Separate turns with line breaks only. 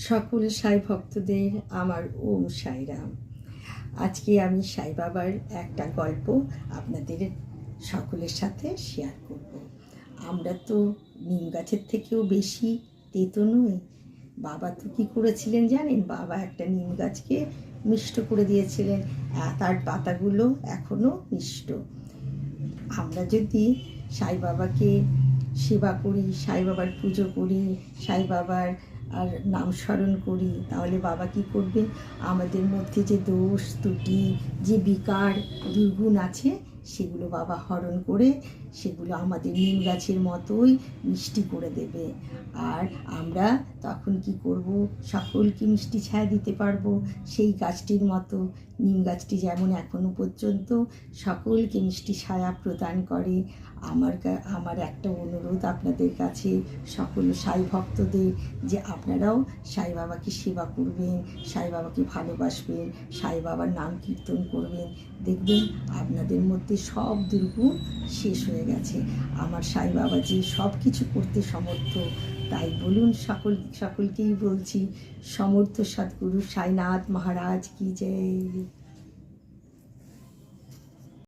সকল সাই ভক্তদের আমার ওম সাইরাম। আজকে আমি সাই বাবার একটা গল্প আপনাদের সকলের সাথে শেয়ার করব। আমরা তো নিম গাছের থেকেও বেশি তেতো নই। বাবা তো কী করেছিলেন জানেন? বাবা একটা নিম গাছকে মিষ্ট করে দিয়েছিলেন, তার পাতাগুলো এখনও মিষ্ট। আমরা যদি সাই বাবাকে সেবা করি, সাই বাবার পুজো করি, সাই বাবার আর নাম স্মরণ করি, তাহলে বাবা কী করবেন? আমাদের মধ্যে যে দোষ ত্রুটি, যে বিকার দুর্গুণ আছে, সেগুলো বাবা হরণ করে সেগুলো আমাদের নিম গাছের মতোই মিষ্টি করে দেবে। আর আমরা তখন কি করব? সকলকে মিষ্টি ছায়া দিতে পারবো। সেই গাছটির মতো নিম গাছটি যেমন এখনো পর্যন্ত সকলকে মিষ্টি ছায়া প্রদান করে। আমার একটা অনুরোধ আপনাদের কাছে, সকল সাই ভক্তদের, যে আপনারাও সাই বাবাকে সেবা করবেন, সাই বাবাকে ভালোবাসবেন, সাই বাবার নাম কীর্তন করবেন। দেখবেন আপনাদের মধ্যে সব দুর্গুণ শেষ হয়ে গেছে। আমার সাই বাবা যে সব কিছু করতে সমর্থ, তাই বলুন, সকলকেই বলছি, সমর্থ সদ্গুরু সাইনাথ মহারাজ কি জয়।